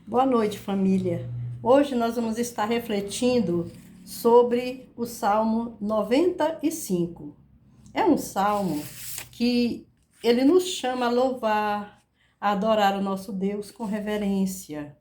Boa noite, família. Hoje nós vamos estar refletindo sobre o Salmo 95. É um salmo que ele nos chama a louvar, a adorar o nosso Deus com reverência.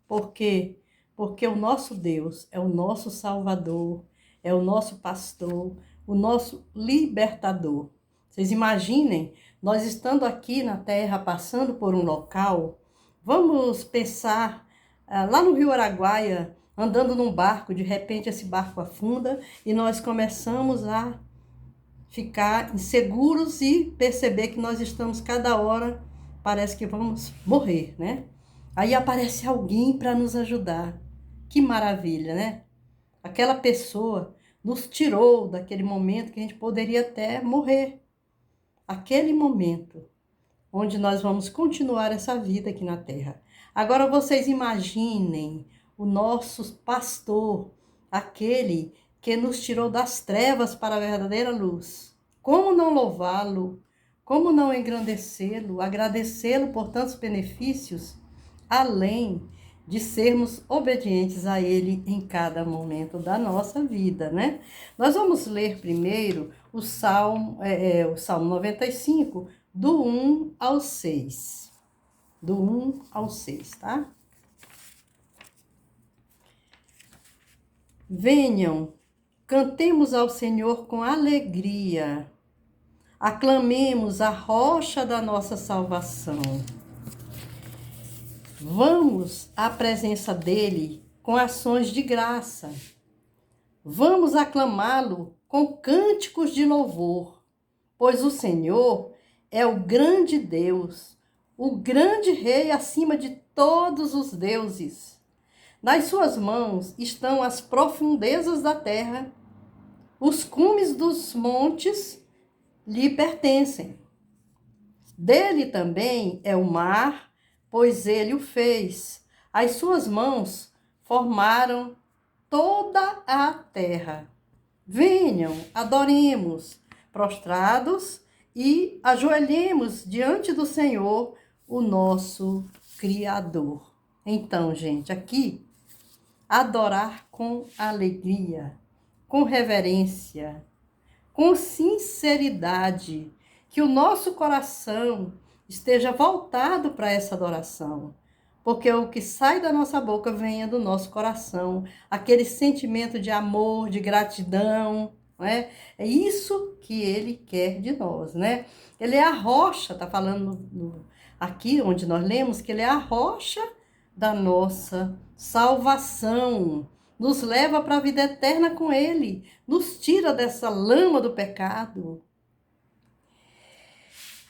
Por quê? Porque o nosso Deus é o nosso Salvador, é o nosso pastor, o nosso libertador. Vocês imaginem, nós estando aqui na terra, passando por um local, vamos pensar lá no Rio Araguaia, andando num barco, de repente esse barco afunda e nós começamos a ficar inseguros e perceber que nós estamos cada hora, parece que vamos morrer, né? Aí aparece alguém para nos ajudar. Que maravilha, né? Aquela pessoa nos tirou daquele momento que a gente poderia até morrer. Aquele momento onde nós vamos continuar essa vida aqui na Terra. Agora vocês imaginem o nosso pastor, aquele que nos tirou das trevas para a verdadeira luz. Como não louvá-lo? Como não engrandecê-lo, agradecê-lo por tantos benefícios, além de sermos obedientes a Ele em cada momento da nossa vida, né? Nós vamos ler primeiro o Salmo 95, do 1 ao 6. Do 1 ao 6, tá? Venham, cantemos ao Senhor com alegria. Aclamemos a rocha da nossa salvação. Vamos à presença dele com ações de graça. Vamos aclamá-lo com cânticos de louvor, pois o Senhor é o grande Deus, o grande Rei acima de todos os deuses. Nas suas mãos estão as profundezas da terra, os cumes dos montes lhe pertencem. Dele também é o mar, pois ele o fez. As suas mãos formaram toda a terra. Venham, adoremos, prostrados, e ajoelhemos diante do Senhor, o nosso Criador. Então, gente, aqui, adorar com alegria, com reverência, com sinceridade, que o nosso coração esteja voltado para essa adoração, porque o que sai da nossa boca venha do nosso coração, aquele sentimento de amor, de gratidão, não é? É isso que ele quer de nós, né? Ele é a rocha, está falando aqui onde nós lemos que ele é a rocha da nossa salvação, nos leva para a vida eterna com ele, nos tira dessa lama do pecado.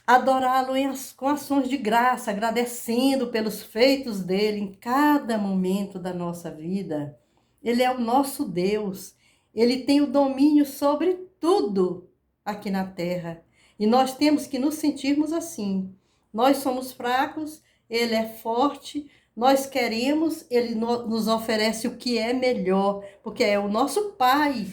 Adorá-lo com ações de graça, agradecendo pelos feitos dele em cada momento da nossa vida. Ele é o nosso Deus. Ele tem o domínio sobre tudo aqui na terra. E nós temos que nos sentirmos assim. Nós somos fracos, ele é forte, nós queremos, ele nos oferece o que é melhor, porque é o nosso Pai,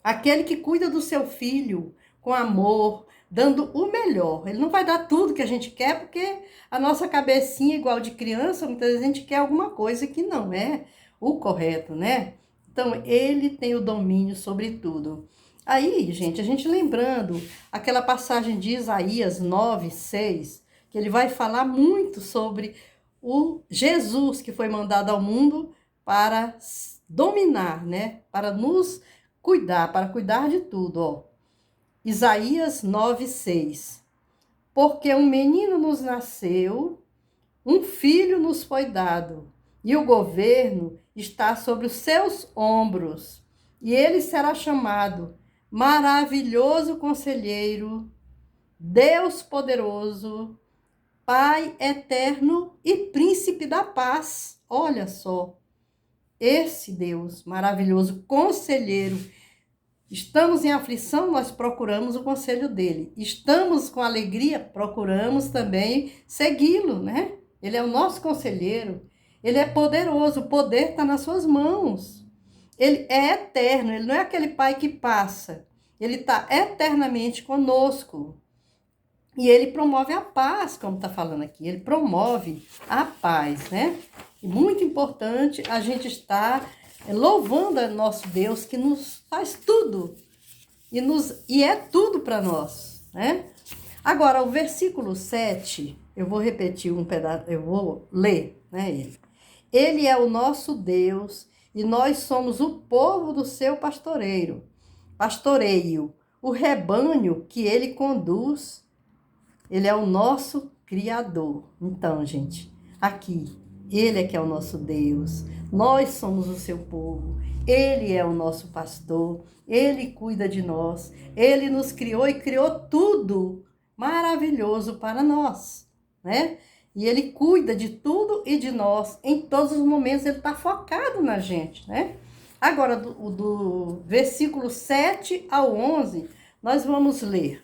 aquele que cuida do seu filho com amor, dando o melhor. Ele não vai dar tudo que a gente quer, porque a nossa cabecinha, igual de criança, muitas vezes a gente quer alguma coisa que não é o correto, né? Então, ele tem o domínio sobre tudo. Aí, gente, a gente lembrando aquela passagem de Isaías 9:6, que ele vai falar muito sobre o Jesus que foi mandado ao mundo para dominar, né? Para nos cuidar, para cuidar de tudo, ó. Isaías 9:6. Porque um menino nos nasceu, um filho nos foi dado, e o governo está sobre os seus ombros, e ele será chamado Maravilhoso Conselheiro, Deus Poderoso, Pai Eterno e Príncipe da Paz. Olha só, esse Deus maravilhoso, conselheiro. Estamos em aflição, nós procuramos o conselho dele. Estamos com alegria, procuramos também segui-lo, né? Ele é o nosso conselheiro. Ele é poderoso, o poder está nas suas mãos. Ele é eterno, ele não é aquele pai que passa. Ele está eternamente conosco. E ele promove a paz, como está falando aqui. Ele promove a paz, né? muito importante a gente estar louvando a nosso Deus que nos faz tudo e é tudo para nós, né? Agora, o versículo 7, eu vou repetir um pedaço, eu vou ler, né, ele. Ele é o nosso Deus e nós somos o povo do seu pastoreio, o rebanho que ele conduz. Ele é o nosso Criador. Então, gente, aqui, ele é que é o nosso Deus. Nós somos o seu povo. Ele é o nosso pastor. Ele cuida de nós. Ele nos criou e criou tudo maravilhoso para nós, né? E ele cuida de tudo e de nós. Em todos os momentos, ele está focado na gente, né? Agora, do versículo 7 ao 11, nós vamos ler.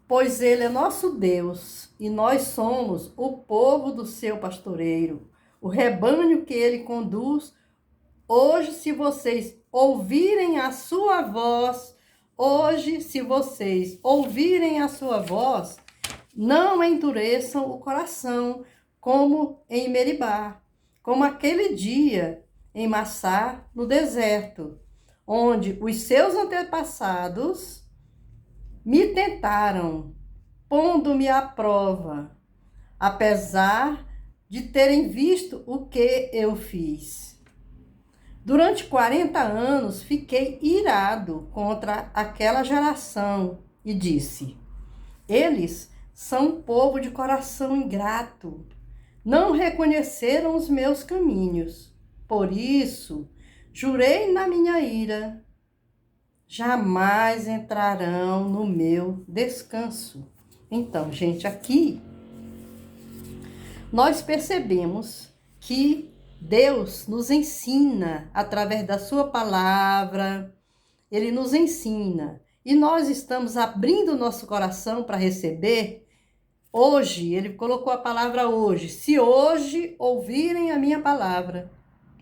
Pois ele é nosso Deus e nós somos o povo do seu pastoreio, o rebanho que ele conduz. Hoje, se vocês ouvirem a sua voz, não endureçam o coração, como em Meribá, como aquele dia em Massá, no deserto, onde os seus antepassados me tentaram, pondo-me à prova, apesar de terem visto o que eu fiz. Durante 40 anos fiquei irado contra aquela geração e disse: eles são um povo de coração ingrato, não reconheceram os meus caminhos. Por isso, jurei na minha ira, jamais entrarão no meu descanso. Então, gente, aqui nós percebemos que Deus nos ensina através da sua palavra, ele nos ensina. E nós estamos abrindo o nosso coração para receber. Hoje, ele colocou a palavra hoje. Se hoje ouvirem a minha palavra,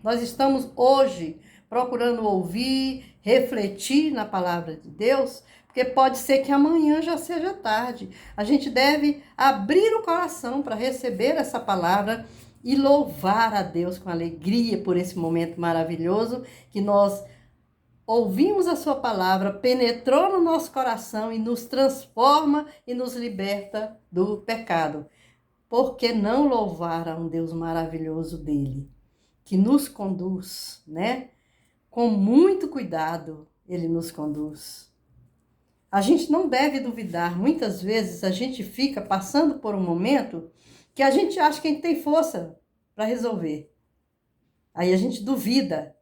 nós estamos hoje procurando ouvir, refletir na palavra de Deus, porque pode ser que amanhã já seja tarde. A gente deve abrir o coração para receber essa palavra e louvar a Deus com alegria por esse momento maravilhoso que nós ouvimos a sua palavra, penetrou no nosso coração e nos transforma e nos liberta do pecado. Por que não louvar a um Deus maravilhoso dele, que nos conduz, né? Com muito cuidado, ele nos conduz. A gente não deve duvidar. Muitas vezes a gente fica passando por um momento que a gente acha que a gente tem força para resolver. Aí a gente duvida.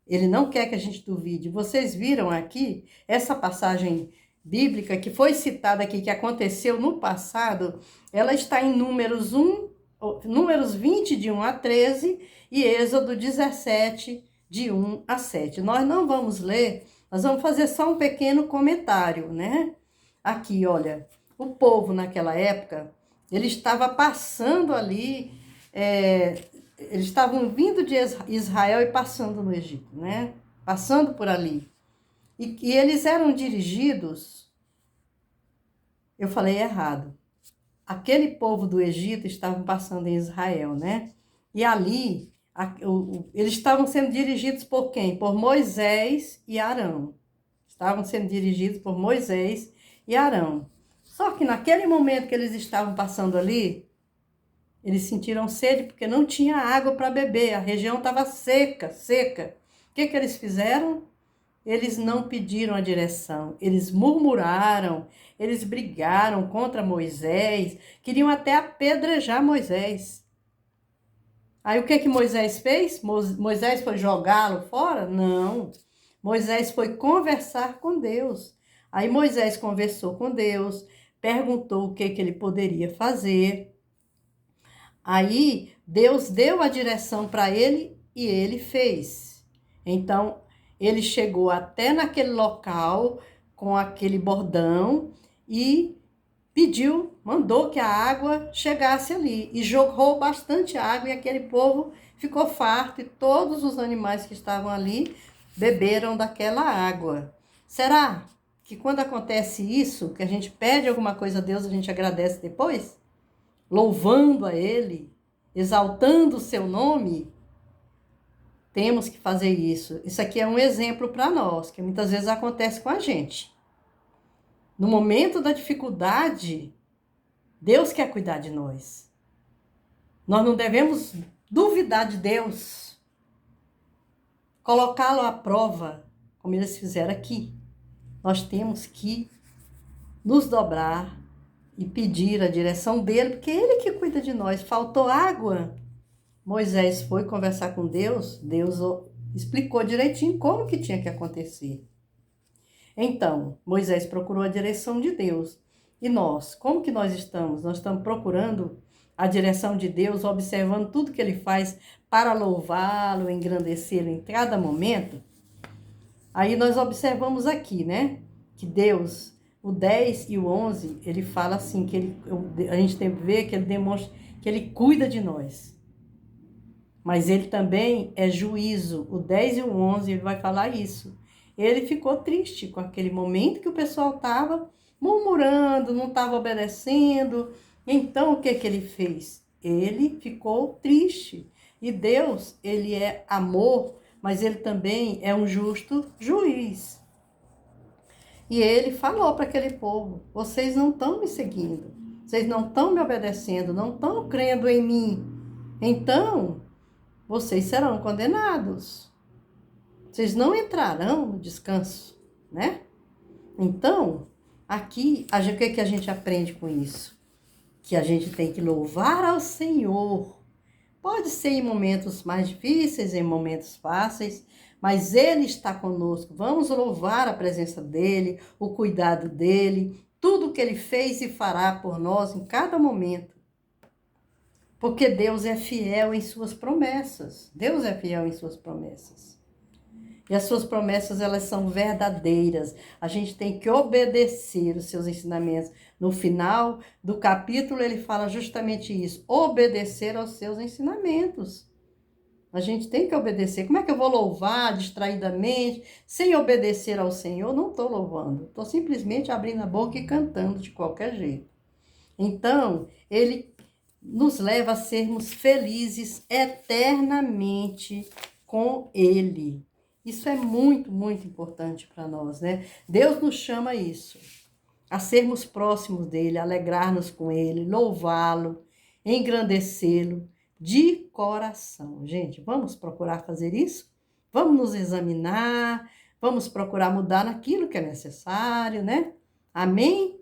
Ele não quer que a gente duvide. Vocês viram aqui essa passagem bíblica que foi citada aqui, que aconteceu no passado, ela está em Números 20, de 1 a 13, e Êxodo 17, de 1 a 7. Nós não vamos ler, nós vamos fazer só um pequeno comentário, né? Aqui, olha, o povo naquela época, ele estava passando ali, eles estavam vindo de Israel e passando no Egito, né? Passando por ali. E eles eram dirigidos, eu falei errado, aquele povo do Egito estavam passando em Israel, né? E ali, eles estavam sendo dirigidos por quem? Por Moisés e Arão. Estavam sendo dirigidos por Moisés e Arão. Só que naquele momento que eles estavam passando ali, eles sentiram sede porque não tinha água para beber. A região estava seca, seca. O que eles fizeram? Eles não pediram a direção. Eles murmuraram, eles brigaram contra Moisés, queriam até apedrejar Moisés. Aí o que Moisés fez? Moisés foi jogá-lo fora? Não. Moisés foi conversar com Deus. Aí Moisés conversou com Deus, perguntou o que ele poderia fazer. Aí Deus deu a direção para ele e ele fez. Então, ele chegou até naquele local com aquele bordão e mandou que a água chegasse ali. E jogou bastante água e aquele povo ficou farto e todos os animais que estavam ali beberam daquela água. Será que quando acontece isso, que a gente pede alguma coisa a Deus, a gente agradece depois? louvando a Ele, exaltando o seu nome, temos que fazer isso. Isso aqui é um exemplo para nós, que muitas vezes acontece com a gente. No momento da dificuldade, Deus quer cuidar de nós. Nós não devemos duvidar de Deus, colocá-lo à prova, como eles fizeram aqui. Nós temos que nos dobrar e pedir a direção dele, porque é ele que cuida de nós. Faltou água? Moisés foi conversar com Deus, Deus explicou direitinho como que tinha que acontecer. Então, Moisés procurou a direção de Deus. E nós, como que nós estamos? Nós estamos procurando a direção de Deus, observando tudo que ele faz para louvá-lo, engrandecê-lo em cada momento. Aí nós observamos aqui, né? Que Deus, o 10 e o 11, ele fala assim, que a gente tem que ver que ele demonstra que ele cuida de nós. Mas ele também é juízo. O 10 e o 11, ele vai falar isso. Ele ficou triste com aquele momento que o pessoal estava murmurando, não estava obedecendo. Então, o que ele fez? Ele ficou triste. E Deus, ele é amor, mas ele também é um justo juiz. E ele falou para aquele povo, vocês não estão me seguindo, vocês não estão me obedecendo, não estão crendo em mim. Então, vocês serão condenados. Vocês não entrarão no descanso, né? Então, aqui, o que a gente aprende com isso? Que a gente tem que louvar ao Senhor. Pode ser em momentos mais difíceis, em momentos fáceis, mas Ele está conosco. Vamos louvar a presença dEle, o cuidado dEle, tudo que Ele fez e fará por nós em cada momento. Porque Deus é fiel em suas promessas. Deus é fiel em suas promessas. E as suas promessas, elas são verdadeiras. A gente tem que obedecer os seus ensinamentos. No final do capítulo, ele fala justamente isso. Obedecer aos seus ensinamentos. A gente tem que obedecer. Como é que eu vou louvar distraidamente, sem obedecer ao Senhor? Não estou louvando. Estou simplesmente abrindo a boca e cantando de qualquer jeito. Então, ele nos leva a sermos felizes eternamente com Ele. Isso é muito, muito importante para nós, né? Deus nos chama a isso, a sermos próximos dEle, alegrar-nos com Ele, louvá-lo, engrandecê-lo de coração. Gente, vamos procurar fazer isso? Vamos nos examinar, vamos procurar mudar naquilo que é necessário, né? Amém?